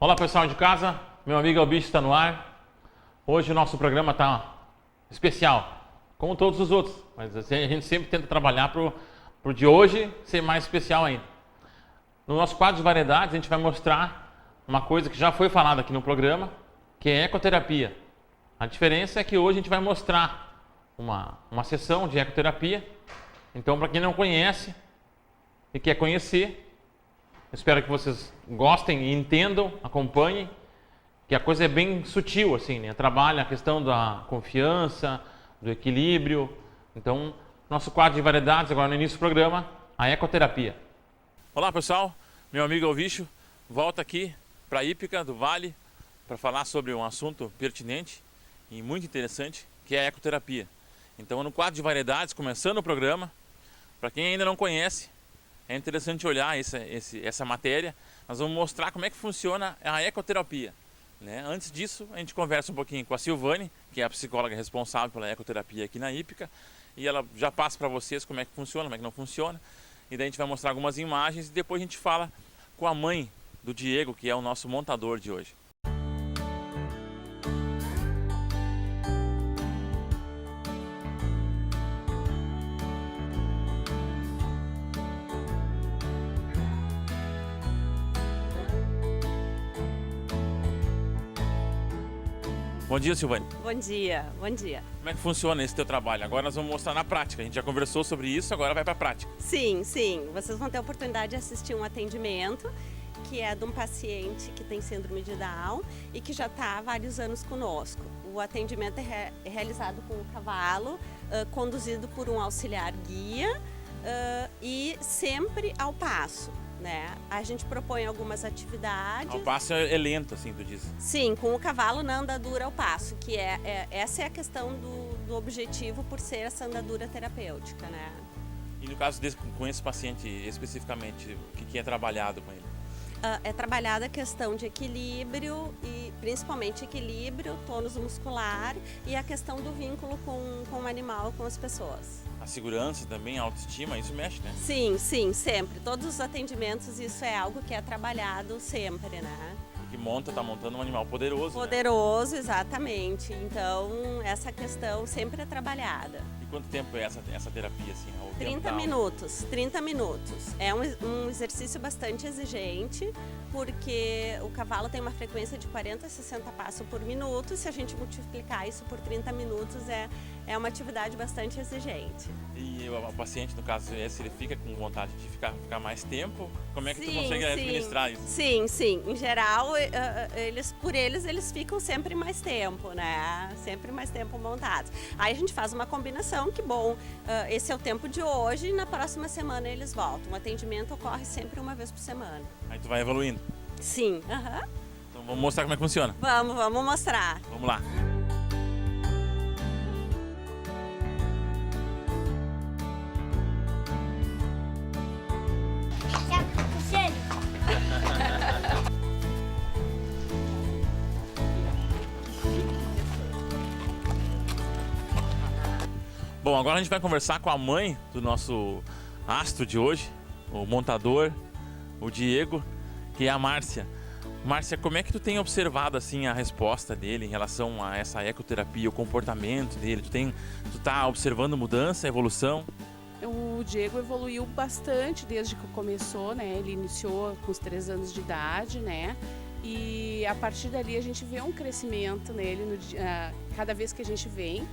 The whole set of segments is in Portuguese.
Olá pessoal de casa, meu amigo Albicho está no ar. Hoje o nosso programa está especial, como todos os outros, mas assim, a gente sempre tenta trabalhar para o de hoje ser mais especial ainda. No nosso quadro de variedades a gente vai mostrar uma coisa que já foi falada aqui no programa, que é ecoterapia. A diferença é que hoje a gente vai mostrar uma sessão de ecoterapia. Então, para quem não conhece e quer conhecer, espero que vocês gostem e entendam, acompanhem, que a coisa é bem sutil, assim, né? Trabalha a questão da confiança, do equilíbrio. Então, nosso quadro de variedades, agora no início do programa, a ecoterapia. Olá pessoal, meu amigo Albicho volta aqui para a Hípica do Vale para falar sobre um assunto pertinente e muito interessante, que é a ecoterapia. Então, no quadro de variedades, começando o programa, para quem ainda não conhece, é interessante olhar essa matéria. Nós vamos mostrar como é que funciona a ecoterapia, né? Antes disso, a gente conversa um pouquinho com a Silvane, que é a psicóloga responsável pela ecoterapia aqui na Hípica, e ela já passa para vocês como é que funciona, como é que não funciona. E daí a gente vai mostrar algumas imagens e depois a gente fala com a mãe do Diego, que é o nosso montador de hoje. Bom dia, Silvane. Bom dia, bom dia. Como é que funciona esse teu trabalho? Agora nós vamos mostrar na prática. A gente já conversou sobre isso, agora vai para a prática. Sim, vocês vão ter a oportunidade de assistir um atendimento que é de um paciente que tem síndrome de Down e que já está há vários anos conosco. O atendimento é realizado com o cavalo, conduzido por um auxiliar guia e sempre ao passo, né? A gente propõe algumas atividades. O passo é lento, assim, tu diz. Sim, com o cavalo na andadura ao passo, que essa é a questão do objetivo por ser essa andadura terapêutica, né? E no caso com esse paciente especificamente, o que é trabalhado com ele? É trabalhada a questão de equilíbrio e principalmente equilíbrio, tônus muscular e a questão do vínculo com o animal, com as pessoas. A segurança também, a autoestima, isso mexe, né? Sim, sempre. Todos os atendimentos, isso é algo que é trabalhado sempre, né? Porque tá montando um animal poderoso. Poderoso, né? Exatamente. Então, essa questão sempre é trabalhada. E quanto tempo é essa terapia, assim? 30 minutos. É um exercício bastante exigente, porque o cavalo tem uma frequência de 40 a 60 passos por minuto. Se a gente multiplicar isso por 30 minutos, é uma atividade bastante exigente. E o paciente, no caso, se ele fica com vontade de ficar mais tempo, como é que tu consegue administrar isso? Sim. Em geral, eles ficam sempre mais tempo, né? Sempre mais tempo montados. Aí a gente faz uma combinação que, bom, esse é o tempo de hoje e na próxima semana eles voltam. O atendimento ocorre sempre uma vez por semana. Aí tu vai evoluindo? Sim. Então vamos mostrar como é que funciona? Vamos mostrar. Vamos lá. Bom, agora a gente vai conversar com a mãe do nosso astro de hoje, o montador, o Diego, que é a Márcia. Márcia, como é que tu tem observado assim a resposta dele em relação a essa ecoterapia, o comportamento dele? Tu tá observando mudança, evolução? O Diego evoluiu bastante desde que começou, né? Ele iniciou com os 3 anos de idade, né? E a partir dali a gente vê um crescimento nele cada vez que a gente vem,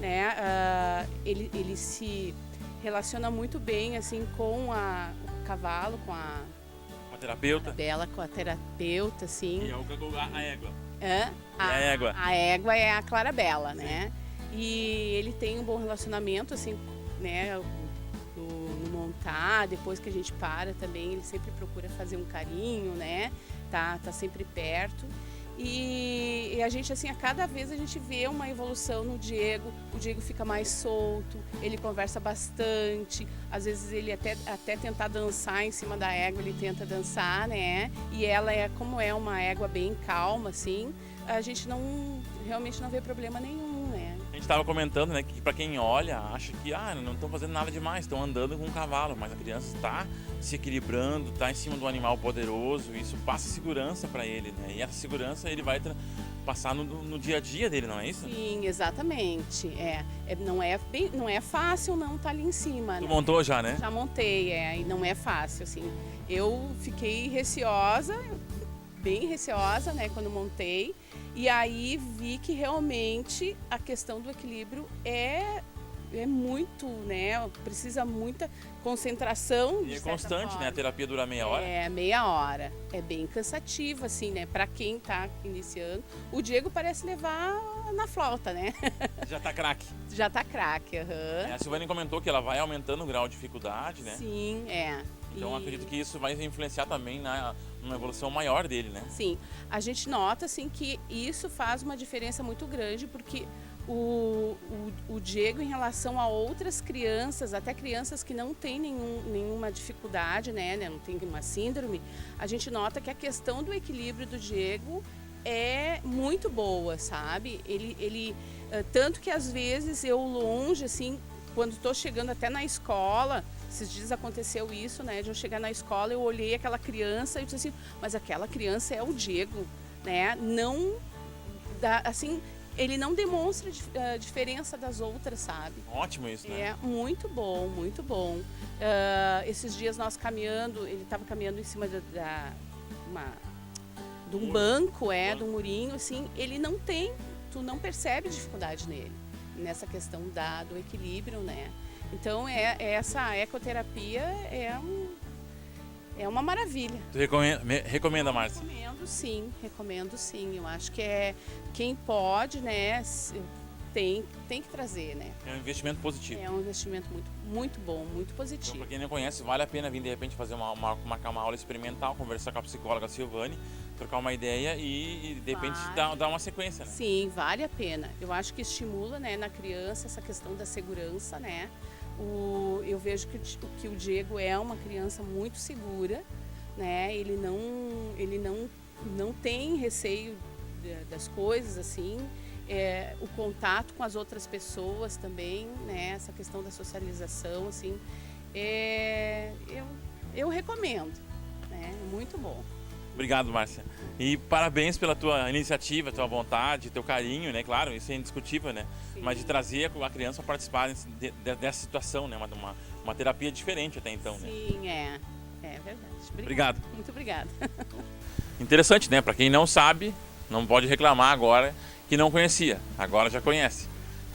né? Ele se relaciona muito bem assim com o cavalo, com a terapeuta? Com a terapeuta, sim. E a égua? A égua? A égua é a Clarabella, né? E ele tem um bom relacionamento, assim, né? No montar, depois que a gente para também, ele sempre procura fazer um carinho, né? Tá sempre perto. E a gente, assim, a cada vez a gente vê uma evolução no Diego. O Diego fica mais solto, ele conversa bastante. Às vezes ele até tentar dançar em cima da égua, ele tenta dançar, né? E ela como é uma égua bem calma, assim, a gente realmente não vê problema nenhum né? A gente estava comentando, né, que para quem olha, acha que não estão fazendo nada demais, estão andando com um cavalo, mas a criança está se equilibrando, está em cima de um animal poderoso, e isso passa segurança para ele, né? E essa segurança ele vai passar no dia a dia dele, não é isso? Sim, exatamente. Não é fácil não estar ali em cima, Tu né? montou já, né? Já montei, e não é fácil, assim. Eu fiquei receosa, bem receosa, né, quando montei. E aí vi que realmente a questão do equilíbrio é muito, né? Precisa muita concentração. E de é certa constante, né? A forma. terapia dura meia hora. É, meia hora. É bem cansativo, assim, né? Para quem tá iniciando. O Diego parece levar na flauta, né? Já tá craque. Já tá craque, aham. A Silvane comentou que ela vai aumentando o grau de dificuldade, né? Sim, é. Então acredito que isso vai influenciar também numa evolução maior dele, né? Sim, a gente nota assim que isso faz uma diferença muito grande, porque o Diego, em relação a outras crianças, até crianças que não têm nenhuma dificuldade, né, não tem uma síndrome, a gente nota que a questão do equilíbrio do Diego é muito boa, sabe? Ele tanto que às vezes eu longe, assim, quando estou chegando até na escola, esses dias aconteceu isso, né? De eu chegar na escola, eu olhei aquela criança e disse assim, mas aquela criança é o Diego, né? Não dá, assim, ele não demonstra a diferença das outras, sabe? Ótimo isso, né? É muito bom, muito bom. Esses dias nós caminhando, ele estava caminhando em cima de um banco, de um murinho, assim, ele não tem, tu não percebe dificuldade nele, nessa questão do equilíbrio, né? Então, essa ecoterapia é uma maravilha. Tu recomenda, Márcia? Recomendo sim. Eu acho que quem pode, né, tem que trazer, né? É um investimento positivo. É um investimento muito, muito bom, muito Então, positivo. para quem não conhece, vale a pena vir de repente fazer marcar uma aula experimental, conversar com a psicóloga Silvane, trocar uma ideia e de repente dar uma sequência, né? Sim, vale a pena. Eu acho que estimula, né, na criança essa questão da segurança, né? Eu vejo que o Diego é uma criança muito segura, né? Ele não tem receio das coisas, assim. O contato com as outras pessoas também, né? Essa questão da socialização, assim. Eu recomendo, né? É muito bom. Obrigado, Márcia. E parabéns pela tua iniciativa, tua vontade, teu carinho, né? Claro, isso é indiscutível, né? Sim. Mas de trazer a criança a participar dessa situação, né? Uma terapia diferente até então, né? Sim, é verdade. Obrigado. Muito obrigada. Interessante, né? Para quem não sabe, não pode reclamar agora que não conhecia. Agora já conhece.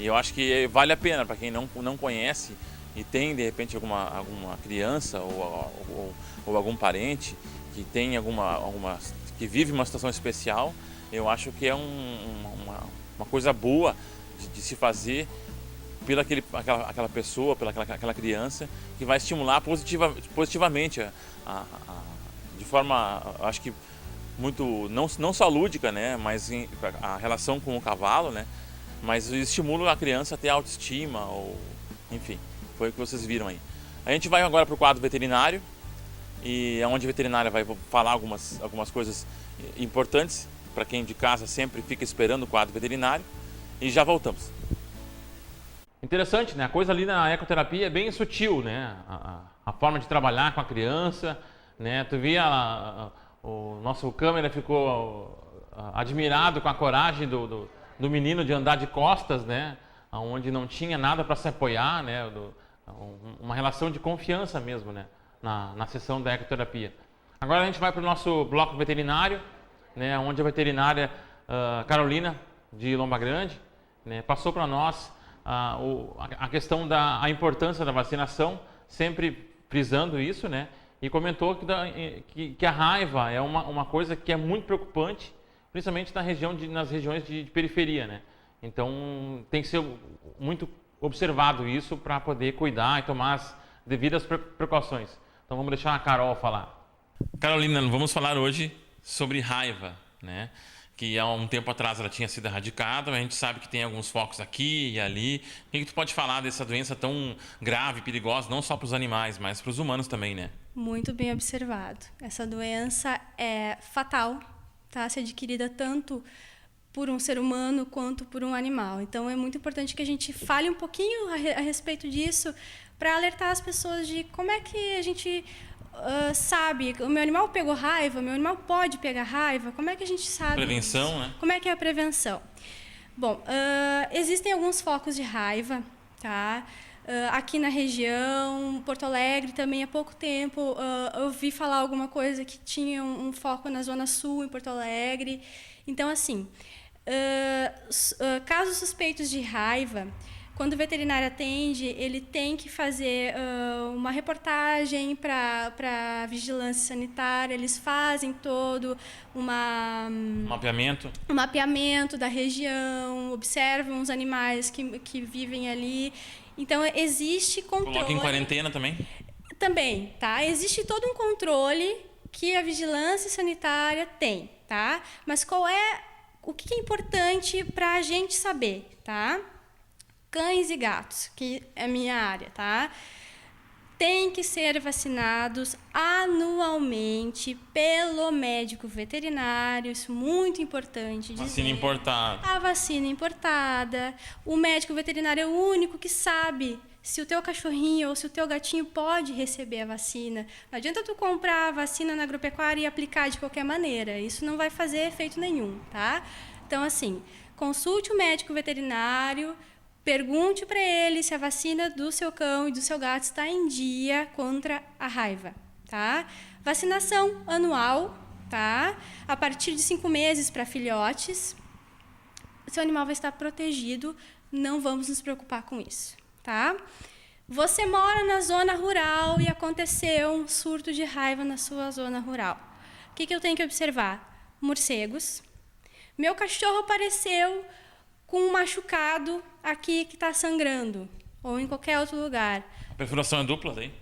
E eu acho que vale a pena para quem não conhece e tem, de repente, alguma criança ou algum parente que tem que vive uma situação especial, eu acho que é uma coisa boa de se fazer pela aquela pessoa, pela aquela criança, que vai estimular positivamente de forma, acho que muito, não só lúdica, né, mas a relação com o cavalo, né, mas estimula a criança a ter autoestima, ou enfim, foi o que vocês viram aí. A gente vai agora para o quadro veterinário, e onde a veterinária vai falar algumas coisas importantes para quem de casa sempre fica esperando o quadro veterinário, e já voltamos. Interessante, né? A coisa ali na ecoterapia é bem sutil, né? A forma de trabalhar com a criança, né? Tu via, o nosso câmera ficou admirado com a coragem do menino de andar de costas, né? Onde não tinha nada para se apoiar, né? Uma relação de confiança mesmo, né? Na sessão da ecoterapia. Agora a gente vai para o nosso bloco veterinário, né? Onde a veterinária Carolina, de Lomba Grande, né? Passou para nós a questão da importância da vacinação, sempre frisando isso, né? E comentou que a raiva é uma coisa que é muito preocupante, principalmente nas regiões de periferia, né? Então tem que ser muito observado isso para poder cuidar e tomar as devidas precauções. Então vamos deixar a Carol falar. Carolina, vamos falar hoje sobre raiva, né? Que há um tempo atrás ela tinha sido erradicada, mas a gente sabe que tem alguns focos aqui e ali. O que tu pode falar dessa doença tão grave, perigosa, não só para os animais, mas para os humanos também, né? Muito bem observado. Essa doença é fatal, tá? Se adquirida tanto por um ser humano quanto por um animal. Então é muito importante que a gente fale um pouquinho a respeito disso para alertar as pessoas de como é que a gente sabe, o meu animal pegou raiva, o meu animal pode pegar raiva, como é que a gente sabe? Prevenção, isso? né? Como é que é a prevenção? Bom, existem alguns focos de raiva, tá? Aqui na região, Porto Alegre também há pouco tempo eu ouvi falar alguma coisa que tinha um foco na Zona Sul, em Porto Alegre. Então, assim, casos suspeitos de raiva, quando o veterinário atende, ele tem que fazer uma reportagem para a vigilância sanitária. Eles fazem todo um mapeamento da região, observam os animais que vivem ali. Então, existe controle. Coloca em quarentena também? Também, tá? Existe todo um controle que a vigilância sanitária tem, tá? Mas o que é importante para a gente saber, tá? Cães e gatos, que é a minha área, tá? Tem que ser vacinados anualmente pelo médico veterinário, isso é muito importante dizer. Vacina importada. A vacina importada. O médico veterinário é o único que sabe se o teu cachorrinho ou se o teu gatinho pode receber a vacina. Não adianta tu comprar a vacina na agropecuária e aplicar de qualquer maneira. Isso não vai fazer efeito nenhum, tá? Então, assim, consulte o médico veterinário, pergunte para ele se a vacina do seu cão e do seu gato está em dia contra a raiva, tá? Vacinação anual, tá? A partir de 5 meses para filhotes. O seu animal vai estar protegido, não vamos nos preocupar com isso, tá? Você mora na zona rural e aconteceu um surto de raiva na sua zona rural. O que eu tenho que observar? Morcegos. Meu cachorro apareceu com um machucado aqui que está sangrando, ou em qualquer outro lugar. A perfuração é dupla daí?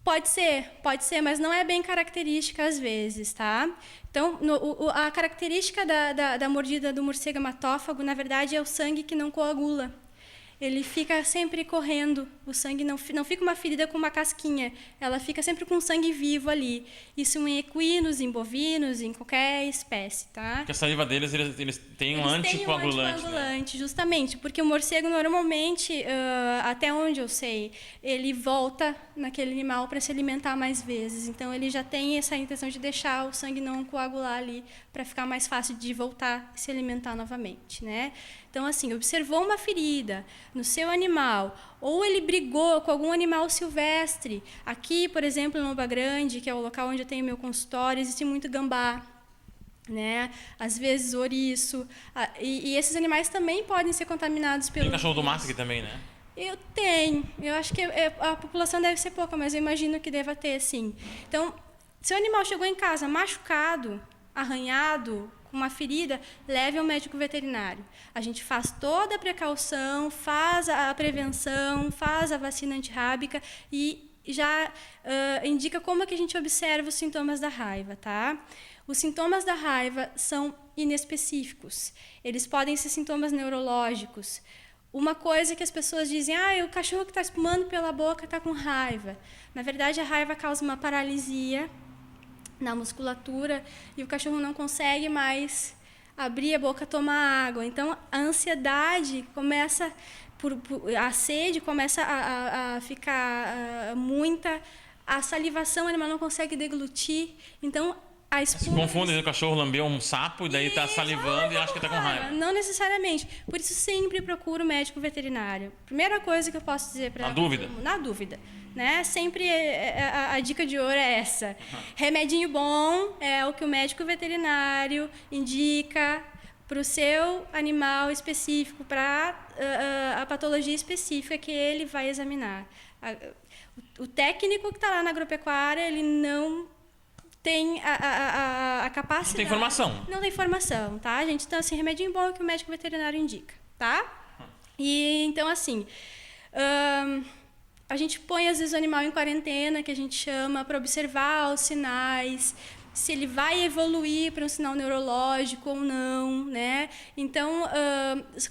Pode ser, mas não é bem característica às vezes, tá? Então, a característica da mordida do morcego hematófago, na verdade, é o sangue que não coagula. Ele fica sempre correndo, o sangue não fica uma ferida com uma casquinha, ela fica sempre com sangue vivo ali. Isso em equinos, em bovinos, em qualquer espécie, tá? Porque a saliva deles, eles têm um anticoagulante. Anticoagulante, né? Justamente, porque o morcego normalmente, até onde eu sei, ele volta naquele animal para se alimentar mais vezes. Então ele já tem essa intenção de deixar o sangue não coagular ali para ficar mais fácil de voltar e se alimentar novamente, né? Então, assim, observou uma ferida no seu animal, ou ele brigou com algum animal silvestre. Aqui, por exemplo, no Lomba Grande, que é o local onde eu tenho meu consultório, existe muito gambá, né? Às vezes ouriço. E esses animais também podem ser contaminados pelo... Tem cachorro do mato aqui também, né? Eu tenho. Eu acho que a população deve ser pouca, mas eu imagino que deva ter, sim. Então, se o animal chegou em casa machucado, arranhado, com uma ferida, leve ao médico veterinário. A gente faz toda a precaução, faz a prevenção, faz a vacina antirrábica e já indica como é que a gente observa os sintomas da raiva, tá? Os sintomas da raiva são inespecíficos. Eles podem ser sintomas neurológicos. Uma coisa que as pessoas dizem, o cachorro que está espumando pela boca está com raiva. Na verdade, a raiva causa uma paralisia na musculatura e o cachorro não consegue mais abrir a boca, tomar água. Então, a ansiedade começa, a sede começa a ficar muita, a salivação o animal não consegue deglutir. Então, a espuma... Se confunde, o cachorro lambeu um sapo e daí está salivando e acha que está com raiva. Não necessariamente. Por isso, sempre procura o médico veterinário. Primeira coisa que eu posso dizer para... Na dúvida. Na dúvida. Né? Sempre a dica de ouro é essa. Remedinho bom é o que o médico veterinário indica para o seu animal específico, para a patologia específica que ele vai examinar. O técnico que está lá na agropecuária, ele não tem a capacidade... Não tem informação. Não tem informação, tá, gente? Então, assim, remedinho bom é o que o médico veterinário indica, tá? E, então, assim... a gente põe, às vezes, o animal em quarentena, que a gente chama, para observar os sinais. se ele vai evoluir para um sinal neurológico ou não, né? Então,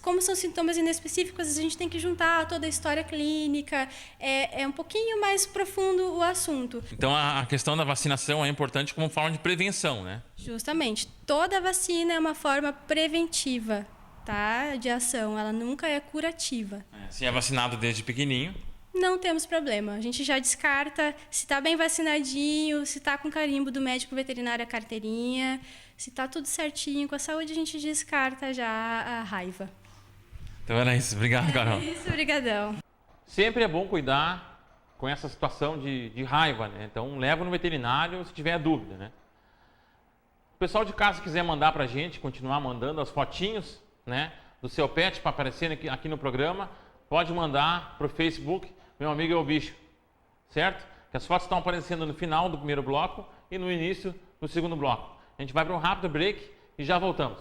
como são sintomas inespecíficos, a gente tem que juntar toda a história clínica, é um pouquinho mais profundo o assunto. Então a questão da vacinação é importante como forma de prevenção, né? Justamente, toda vacina é uma forma preventiva, tá? De ação, ela nunca é curativa. Se é vacinado desde pequenininho, não temos problema. A gente já descarta se está bem vacinadinho, se está com carimbo do médico veterinário a carteirinha, se está tudo certinho com a saúde, a gente descarta já a raiva. Então era isso. Obrigado, Carol. Isso, brigadão. Sempre é bom cuidar com essa situação de raiva, né? Então leva no veterinário se tiver dúvida, né? O pessoal de casa quiser mandar pra gente, continuar mandando as fotinhos, né, do seu pet para aparecer aqui no programa, pode mandar pro Facebook, meu amigo é o bicho, certo? Que as fotos estão aparecendo no final do primeiro bloco e no início do segundo bloco. A gente vai para um rápido break e já voltamos.